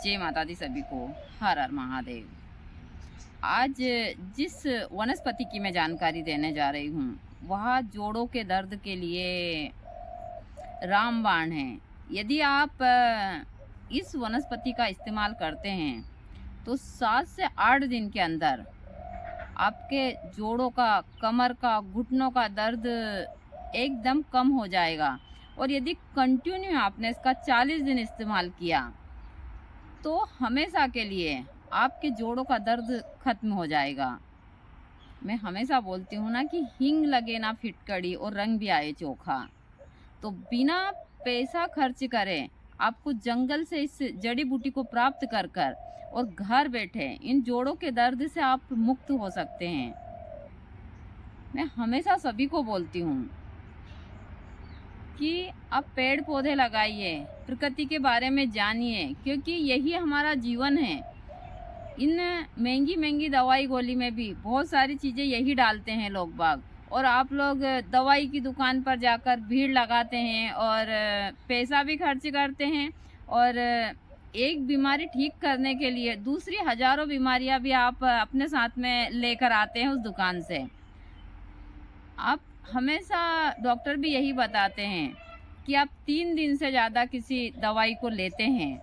जय माता दी सभी को। हर हर महादेव। आज जिस वनस्पति की मैं जानकारी देने जा रही हूँ वह जोड़ों के दर्द के लिए रामबाण है। यदि आप इस वनस्पति का इस्तेमाल करते हैं तो 7 से 8 दिन के अंदर आपके जोड़ों का, कमर का, घुटनों का दर्द एकदम कम हो जाएगा। और यदि कंटिन्यू आपने इसका 40 दिन इस्तेमाल किया तो हमेशा के लिए आपके जोड़ों का दर्द खत्म हो जाएगा। मैं हमेशा बोलती हूँ ना कि हींग लगे ना फिटकड़ी और रंग भी आए चोखा। तो बिना पैसा खर्च करे आपको जंगल से इस जड़ी बूटी को प्राप्त कर कर और घर बैठे इन जोड़ों के दर्द से आप मुक्त हो सकते हैं। मैं हमेशा सभी को बोलती हूँ कि आप पेड़ पौधे लगाइए, प्रकृति के बारे में जानिए, क्योंकि यही हमारा जीवन है। इन महंगी महंगी दवाई गोली में भी बहुत सारी चीज़ें यही डालते हैं लोग बाग, और आप लोग दवाई की दुकान पर जाकर भीड़ लगाते हैं और पैसा भी खर्च करते हैं, और एक बीमारी ठीक करने के लिए दूसरी हजारों बीमारियां भी आप अपने साथ में लेकर आते हैं उस दुकान से। आप हमेशा डॉक्टर भी यही बताते हैं कि आप 3 दिन से ज़्यादा किसी दवाई को लेते हैं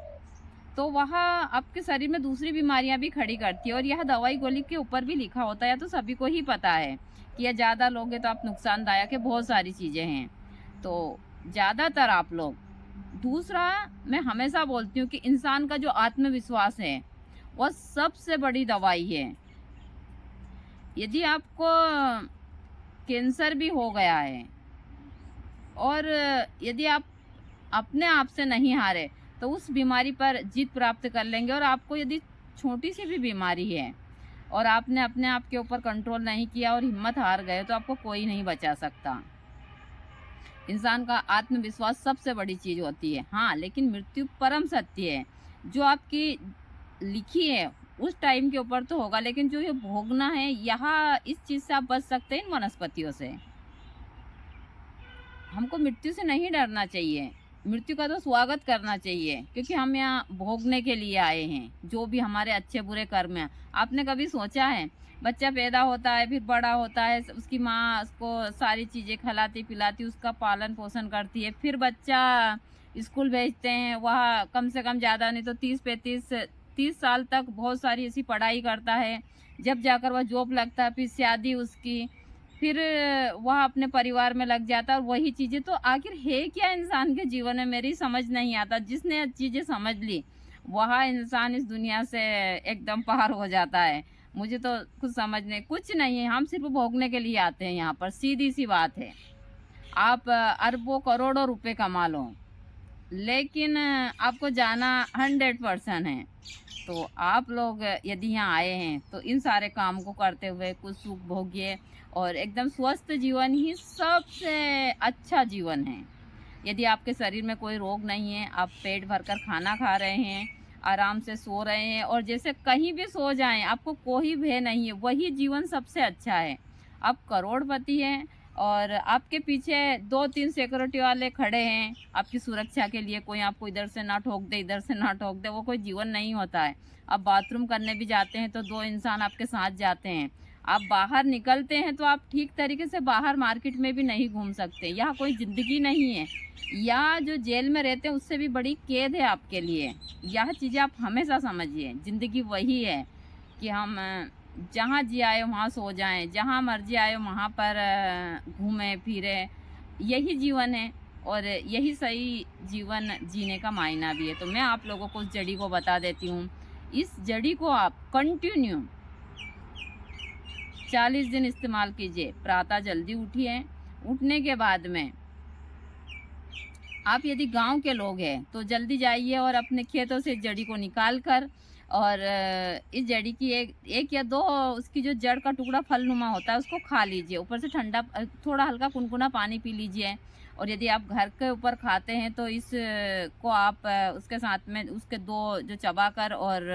तो वह आपके शरीर में दूसरी बीमारियां भी खड़ी करती है। और यह दवाई गोली के ऊपर भी लिखा होता है, तो सभी को ही पता है कि यह ज़्यादा लोगे तो आप नुकसानदायक है, बहुत सारी चीज़ें हैं। तो ज़्यादातर आप लोग, दूसरा मैं हमेशा बोलती हूँ कि इंसान का जो आत्मविश्वास है वह सबसे बड़ी दवाई है। यदि आपको कैंसर भी हो गया है और यदि आप अपने आप से नहीं हारे तो उस बीमारी पर जीत प्राप्त कर लेंगे। और आपको यदि छोटी सी भी बीमारी है और आपने अपने आप के ऊपर कंट्रोल नहीं किया और हिम्मत हार गए तो आपको कोई नहीं बचा सकता। इंसान का आत्मविश्वास सबसे बड़ी चीज़ होती है। हाँ, लेकिन मृत्यु परम सत्य है। जो आपकी लिखी है उस टाइम के ऊपर तो होगा, लेकिन जो ये भोगना है, यहाँ इस चीज़ से आप बच सकते हैं इन वनस्पतियों से। हमको मृत्यु से नहीं डरना चाहिए, मृत्यु का तो स्वागत करना चाहिए, क्योंकि हम यहाँ भोगने के लिए आए हैं जो भी हमारे अच्छे बुरे कर्म हैं। आपने कभी सोचा है, बच्चा पैदा होता है, फिर बड़ा होता है, उसकी माँ उसको सारी चीज़ें खिलाती पिलाती, उसका पालन पोषण करती है, फिर बच्चा स्कूल भेजते हैं, वह कम से कम ज़्यादा नहीं तो 30 साल तक बहुत सारी ऐसी पढ़ाई करता है, जब जाकर वह जॉब लगता है, फिर शादी उसकी, फिर वह अपने परिवार में लग जाता है। और वही चीज़ें तो आखिर है क्या इंसान के जीवन में, मेरी समझ नहीं आता। जिसने चीज़ें समझ ली वह इंसान इस दुनिया से एकदम पार हो जाता है। मुझे तो कुछ समझ नहीं, कुछ नहीं है, हम सिर्फ भोगने के लिए आते हैं यहाँ पर। सीधी सी बात है, आप अरबों करोड़ों रुपए कमा लो लेकिन आपको जाना 100% है। तो आप लोग यदि यहाँ आए हैं तो इन सारे काम को करते हुए कुछ सुख भोगिए, और एकदम स्वस्थ जीवन ही सबसे अच्छा जीवन है। यदि आपके शरीर में कोई रोग नहीं है, आप पेट भरकर खाना खा रहे हैं, आराम से सो रहे हैं, और जैसे कहीं भी सो जाएं आपको कोई भय नहीं है, वही जीवन सबसे अच्छा है। आप करोड़पति हैं और आपके पीछे 2-3 सिक्योरिटी वाले खड़े हैं आपकी सुरक्षा के लिए, कोई आपको इधर से ना ठोक दे, इधर से ना ठोक दे, वो कोई जीवन नहीं होता है। आप बाथरूम करने भी जाते हैं तो 2 इंसान आपके साथ जाते हैं। आप बाहर निकलते हैं तो आप ठीक तरीके से बाहर मार्केट में भी नहीं घूम सकते। यहाँ कोई ज़िंदगी नहीं है, यहाँ जो जेल में रहते हैं उससे भी बड़ी कैद है आपके लिए। यह चीज़ें आप हमेशा समझिए, ज़िंदगी वही है कि हम जहाँ जी आए वहाँ सो जाएं, जहाँ मर्जी आए वहाँ पर घूमें फिरें, यही जीवन है और यही सही जीवन जीने का मायना भी है। तो मैं आप लोगों को उस जड़ी को बता देती हूँ। इस जड़ी को आप कंटिन्यू 40 दिन इस्तेमाल कीजिए। प्रातः जल्दी उठिए, उठने के बाद में आप यदि गांव के लोग हैं तो जल्दी जाइए और अपने खेतों से जड़ी को निकाल कर, और इस जड़ी की एक या 2 उसकी जो जड़ का टुकड़ा फलनुमा होता है उसको खा लीजिए। ऊपर से ठंडा थोड़ा हल्का कुनकुना पानी पी लीजिए। और यदि आप घर के ऊपर खाते हैं तो इस को आप उसके साथ में उसके 2 जो चबा कर और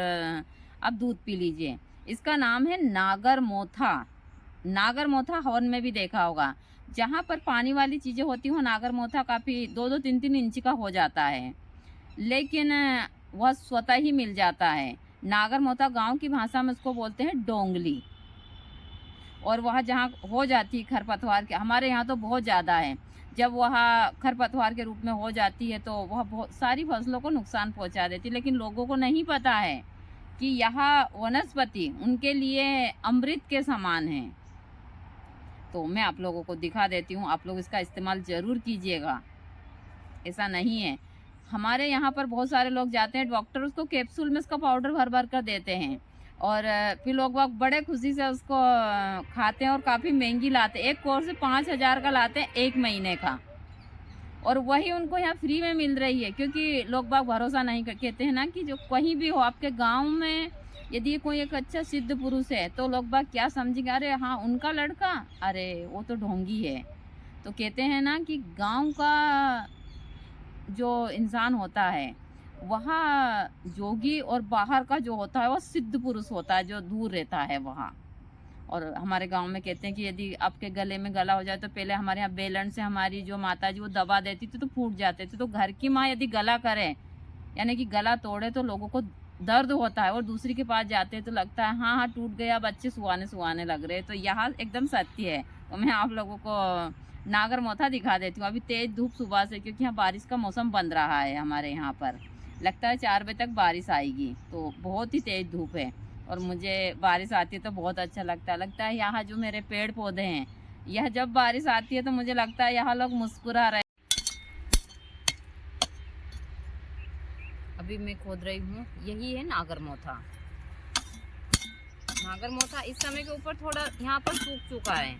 आप दूध पी लीजिए। इसका नाम है नागर मोथा। नागर मोथा हवन में भी देखा होगा, जहाँ पर पानी वाली चीज़ें होती हो नागर मोथा काफ़ी 2-2 3-3 इंच का हो जाता है। लेकिन वह स्वतः ही मिल जाता है। नागर मोथा गांव की भाषा में उसको बोलते हैं डोंगली। और वह जहाँ हो जाती है खरपतवार के, हमारे यहाँ तो बहुत ज़्यादा है, जब वह खरपतवार के रूप में हो जाती है तो वह बहुत सारी फसलों को नुकसान पहुँचा देती है। लेकिन लोगों को नहीं पता है कि यह वनस्पति उनके लिए अमृत के समान है। तो मैं आप लोगों को दिखा देती हूँ, आप लोग इसका इस्तेमाल ज़रूर कीजिएगा। ऐसा नहीं है, हमारे यहाँ पर बहुत सारे लोग जाते हैं, डॉक्टर उसको कैप्सूल में इसका पाउडर भर भर कर देते हैं और फिर लोग बड़े खुशी से उसको खाते हैं और काफ़ी महंगी लाते हैं। एक कोर्स 5,000 का लाते हैं 1 महीने का, और वही उनको यहाँ फ्री में मिल रही है। क्योंकि लोग बाग भरोसा नहीं कहते हैं ना कि जो कहीं भी हो आपके गांव में यदि कोई एक अच्छा सिद्ध पुरुष है तो लोग बाग क्या समझेंगे, अरे हाँ उनका लड़का, अरे वो तो ढोंगी है। तो कहते हैं ना कि गांव का जो इंसान होता है वहाँ जोगी और बाहर का जो होता है वो सिद्ध पुरुष होता है, जो दूर रहता है वहाँ। और हमारे गांव में कहते हैं कि यदि आपके गले में गला हो जाए तो पहले हमारे यहाँ बेलन से हमारी जो माता जी वो दबा देती थी तो फूट जाते थे। तो घर की माँ यदि गला करे यानी कि गला तोड़े तो लोगों को दर्द होता है, और दूसरी के पास जाते हैं तो लगता है हाँ हाँ टूट गया, बच्चे सुहाने लग रहे। तो यहाँ एकदम सत्य है। तो मैं आप लोगों को नागर मोथा दिखा देती हूँ। अभी तेज धूप सुबह से, क्योंकि यहाँ बारिश का मौसम बन रहा है हमारे यहाँ पर, लगता है 4 बजे तक बारिश आएगी। तो बहुत ही तेज धूप है और मुझे बारिश आती है तो बहुत अच्छा लगता है यहाँ जो मेरे पेड़ पौधे हैं, यह जब बारिश आती है तो मुझे लगता है यहाँ लोग मुस्कुरा रहे। अभी मैं खोद रही हूँ, यही है नागर मोथा। नागर मोथा इस समय के ऊपर थोड़ा यहाँ पर सूख चुका है।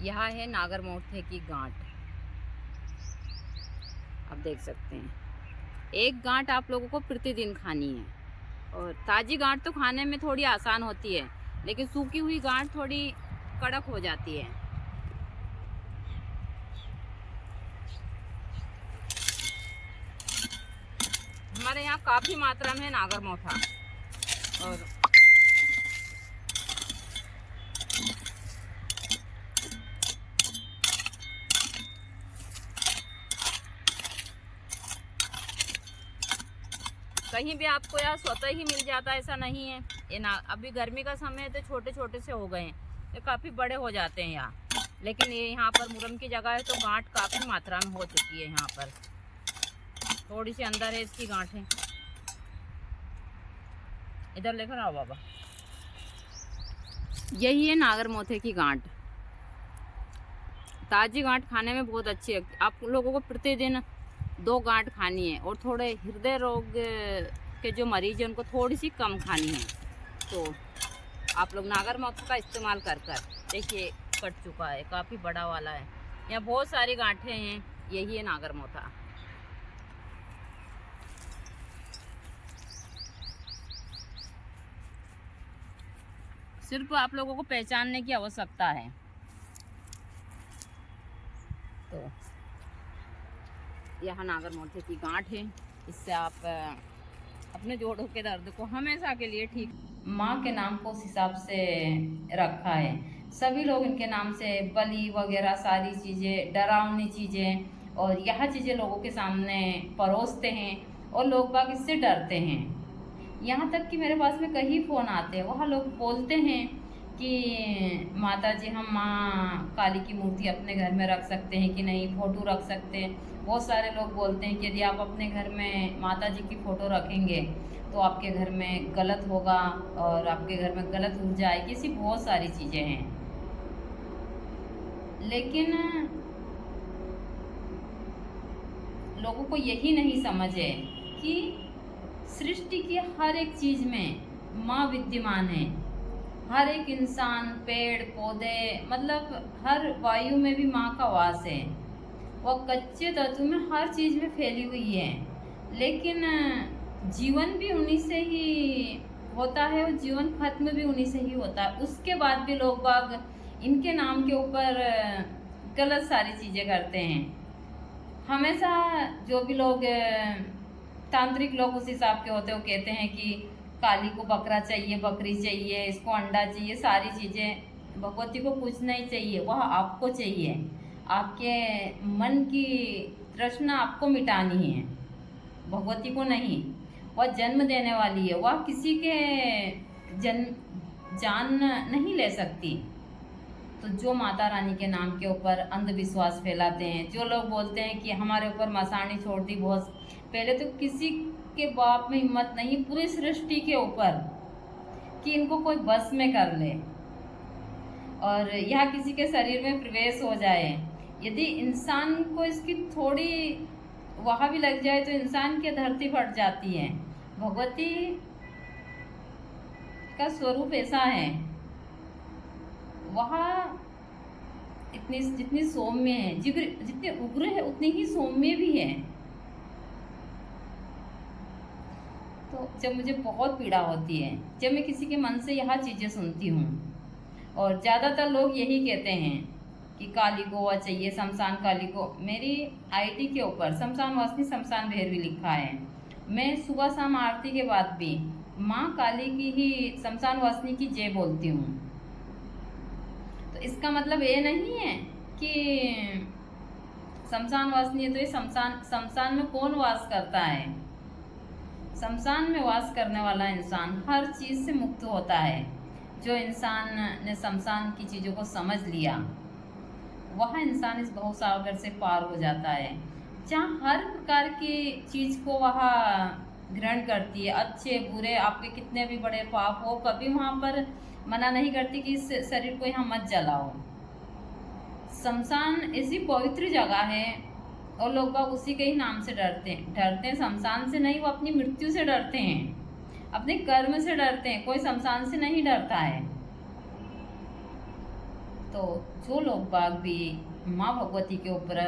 यह है नागर मोथे की गांठ, आप देख सकते हैं। एक गांठ आप लोगों को प्रतिदिन खानी है, और ताज़ी गांठ तो खाने में थोड़ी आसान होती है, लेकिन सूखी हुई गांठ थोड़ी कड़क हो जाती है। हमारे यहाँ काफ़ी मात्रा में नागर मोथा। और कहीं भी आपको यहाँ स्वतः ही मिल जाता है, ऐसा नहीं है। ये ना अभी गर्मी का समय है तो छोटे छोटे से हो गए हैं, ये काफ़ी बड़े हो जाते हैं यहाँ। लेकिन ये यहाँ पर मुरम की जगह है तो गांठ काफ़ी मात्रा में हो चुकी है। यहाँ पर थोड़ी सी अंदर है इसकी गांठें। इधर लेकर आओ बाबा। यही है नागर मोथे की गांठ। ताज़ी गांठ खाने में बहुत अच्छी है। आप लोगों को प्रतिदिन 2 गांठ खानी है, और थोड़े हृदय रोग के जो मरीज हैं उनको थोड़ी सी कम खानी है। तो आप लोग नागर मोथा का इस्तेमाल कर देखिए, कट चुका है, काफ़ी बड़ा वाला है। यहाँ बहुत सारी गांठें हैं, यही है नागर मोथा। सिर्फ आप लोगों को पहचानने की आवश्यकता है। तो यह नागर मोथे की गांठ है, इससे आप अपने जोड़ों के दर्द को हमेशा के लिए ठीक। माँ के नाम को उस हिसाब से रखा है। सभी लोग इनके नाम से बलि वगैरह सारी चीज़ें, डरावनी चीज़ें और यह चीज़ें लोगों के सामने परोसते हैं, और लोग बाग इससे डरते हैं। यहाँ तक कि मेरे पास में कई फ़ोन आते हैं, वहाँ लोग बोलते हैं कि माता जी हम माँ काली की मूर्ति अपने घर में रख सकते हैं कि नहीं, फ़ोटो रख सकते हैं। बहुत सारे लोग बोलते हैं कि यदि आप अपने घर में माता जी की फ़ोटो रखेंगे तो आपके घर में गलत होगा और आपके घर में गलत ऊर्जा आएगी। ऐसी बहुत सारी चीज़ें हैं, लेकिन लोगों को यही नहीं समझ है कि सृष्टि की हर एक चीज़ में माँ विद्यमान है। हर एक इंसान, पेड़ पौधे, मतलब हर वायु में भी माँ का वास है। वह कच्चे तत्व में हर चीज़ में फैली हुई है। लेकिन जीवन भी उन्हीं से ही होता है और जीवन खत्म भी उन्हीं से ही होता है। उसके बाद भी लोग बाग इनके नाम के ऊपर गलत सारी चीज़ें करते हैं। हमेशा जो भी लोग तांत्रिक लोग उस हिसाब के होते हैं, वो कहते हैं कि काली को बकरा चाहिए, बकरी चाहिए, इसको अंडा चाहिए, सारी चीज़ें। भगवती को कुछ नहीं चाहिए, वह आपको चाहिए। आपके मन की तृष्णा आपको मिटानी है, भगवती को नहीं। वह जन्म देने वाली है, वह किसी के जान नहीं ले सकती। तो जो माता रानी के नाम के ऊपर अंधविश्वास फैलाते हैं, जो लोग बोलते हैं कि हमारे ऊपर मसाणी छोड़ दी, बहुत पहले तो किसी के बाप में हिम्मत नहीं पूरी सृष्टि के ऊपर कि इनको कोई बस में कर ले और यह किसी के शरीर में प्रवेश हो जाए। यदि इंसान को इसकी थोड़ी वहाँ भी लग जाए तो इंसान की धरती फट जाती है। भगवती का स्वरूप ऐसा है, वह इतनी जितनी सौम्य है, जितने उग्र है उतनी ही सौम्य भी है। तो जब मुझे बहुत पीड़ा होती है, जब मैं किसी के मन से यह चीज़ें सुनती हूँ, और ज़्यादातर लोग यही कहते हैं कि काली गोवा चाहिए, शमशान काली को। मेरी आईडी के ऊपर शमशान वासनी शमशान भैरवी लिखा है। मैं सुबह शाम आरती के बाद भी माँ काली की ही शमशान वासनी की जय बोलती हूँ। तो इसका मतलब ये नहीं है कि शमशान वासनी है तो ये शमशान में कौन वास करता है? शमशान में वास करने वाला इंसान हर चीज़ से मुक्त होता है। जो इंसान ने शमशान की चीज़ों को समझ लिया, वह इंसान इस भवसागर से पार हो जाता है, जहाँ हर प्रकार की चीज़ को वह ग्रहण करती है। अच्छे बुरे, आपके कितने भी बड़े पाप हो, कभी वहाँ पर मना नहीं करती कि इस शरीर को यहाँ मत जलाओ। शमशान ऐसी पवित्र जगह है और लोग बाग उसी के ही नाम से डरते हैं। शमशान से नहीं, वो अपनी मृत्यु से डरते हैं, अपने कर्म से डरते हैं। कोई शमशान से नहीं डरता है। तो जो लोग बाग भी माँ भगवती के ऊपर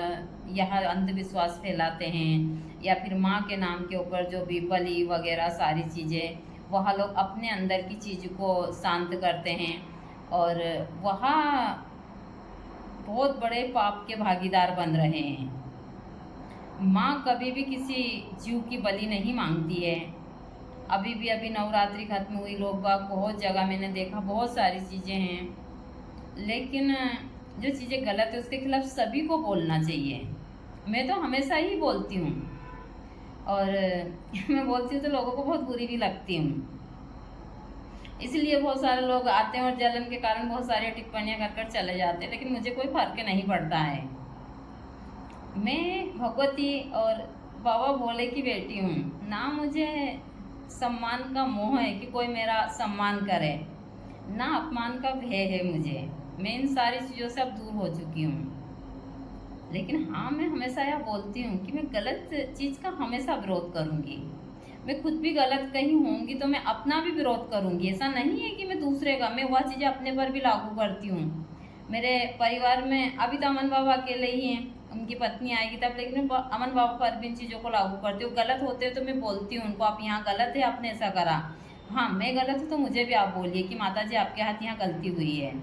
यह अंधविश्वास फैलाते हैं, या फिर माँ के नाम के ऊपर जो भी बलि वगैरह सारी चीज़ें, वह लोग अपने अंदर की चीज़ को शांत करते हैं और वह बहुत बड़े पाप के भागीदार बन रहे हैं। माँ कभी भी किसी जीव की बलि नहीं मांगती है। अभी नवरात्रि खत्म हुई, लोग बाग बहुत जगह मैंने देखा, बहुत सारी चीज़ें हैं, लेकिन जो चीज़ें गलत है उसके खिलाफ सभी को बोलना चाहिए। मैं तो हमेशा ही बोलती हूँ, और मैं बोलती हूँ तो लोगों को बहुत बुरी भी लगती हूँ। इसलिए बहुत सारे लोग आते हैं और जलन के कारण बहुत सारी टिप्पणियाँ कर चले जाते हैं, लेकिन मुझे कोई फर्क नहीं पड़ता है। मैं भगवती और बाबा भोले की बेटी हूँ ना। मुझे सम्मान का मोह है कि कोई मेरा सम्मान करे, ना अपमान का भय है मुझे। मैं इन सारी चीज़ों से अब दूर हो चुकी हूँ। लेकिन हाँ, मैं हमेशा यह बोलती हूँ कि मैं गलत चीज़ का हमेशा विरोध करूँगी। मैं खुद भी गलत कहीं होंगी तो मैं अपना भी विरोध करूँगी। ऐसा नहीं है कि मैं दूसरे का, मैं वह चीज़ें अपने पर भी लागू करती हूँ। मेरे परिवार में अभी तो अमन बाबा अकेले ही हैं, उनकी पत्नी आएगी तब, लेकिन मैं अमन बाबा पर भी इन चीज़ों को लागू करती हूँ। गलत होते हैं तो मैं बोलती हूँ उनको, आप यहाँ गलत है, आपने ऐसा करा। हाँ, मैं गलत हूँ तो मुझे भी आप बोलिए कि माता जी आपके हाथ यहाँ गलती हुई है।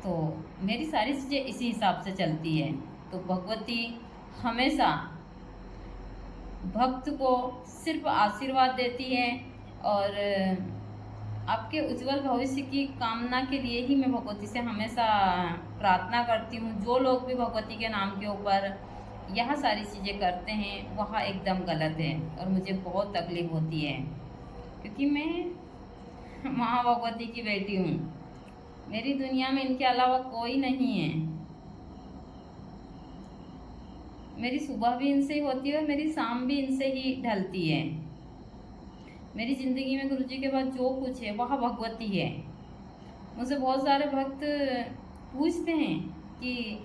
तो मेरी सारी चीज़ें इसी हिसाब से चलती है। तो भगवती हमेशा भक्त को सिर्फ आशीर्वाद देती है, और आपके उज्जवल भविष्य की कामना के लिए ही मैं भगवती से हमेशा प्रार्थना करती हूँ। जो लोग भी भगवती के नाम के ऊपर यह सारी चीज़ें करते हैं वह एकदम गलत है, और मुझे बहुत तकलीफ होती है, क्योंकि मैं माँ भगवती की बेटी हूँ। मेरी दुनिया में इनके अलावा कोई नहीं है। मेरी सुबह भी इनसे ही होती है और मेरी शाम भी इनसे ही ढलती है। मेरी ज़िंदगी में गुरुजी के बाद जो कुछ है वह भगवती है। मुझसे बहुत सारे भक्त पूछते हैं कि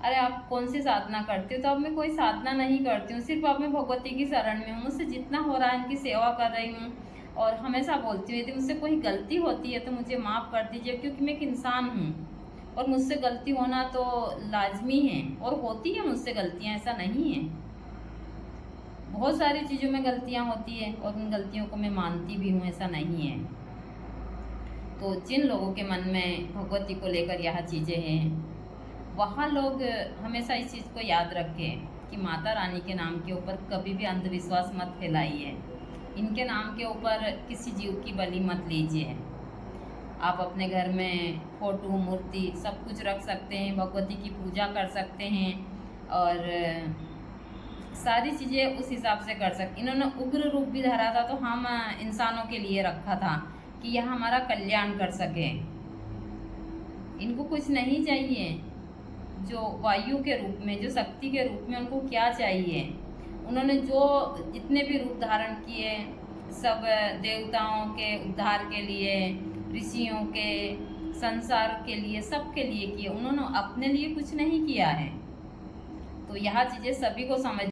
अरे आप कौन सी साधना करते हो? तो अब मैं कोई साधना नहीं करती हूँ, सिर्फ अब मैं भगवती की शरण में हूँ। मुझसे जितना हो रहा है इनकी सेवा कर रही हूँ, और हमेशा बोलती हूँ यदि मुझसे कोई गलती होती है तो मुझे माफ़ कर दीजिए, क्योंकि मैं एक इंसान हूँ और मुझसे गलती होना तो लाजमी है, और होती है मुझसे गलतियाँ, ऐसा नहीं है। बहुत सारी चीज़ों में गलतियाँ होती है और उन गलतियों को मैं मानती भी हूँ, ऐसा नहीं है। तो जिन लोगों के मन में भगवती को लेकर यह चीज़ें हैं, वहाँ लोग हमेशा इस चीज़ को याद रखें कि माता रानी के नाम के ऊपर कभी भी अंधविश्वास मत फैलाइए। इनके नाम के ऊपर किसी जीव की बलि मत लीजिए। आप अपने घर में फोटो मूर्ति सब कुछ रख सकते हैं, भगवती की पूजा कर सकते हैं और सारी चीज़ें उस हिसाब से कर सकते। इन्होंने उग्र रूप भी धरा था तो हम इंसानों के लिए रखा था कि यह हमारा कल्याण कर सके। इनको कुछ नहीं चाहिए, जो वायु के रूप में, जो शक्ति के रूप में उनको क्या चाहिए। उन्होंने जो जितने भी रूप धारण किए सब देवताओं के उद्धार के लिए, ऋषियों के, संसार के लिए, सबके लिए किए। उन्होंने अपने लिए कुछ नहीं किया है। तो यह चीज़ें सभी को समझ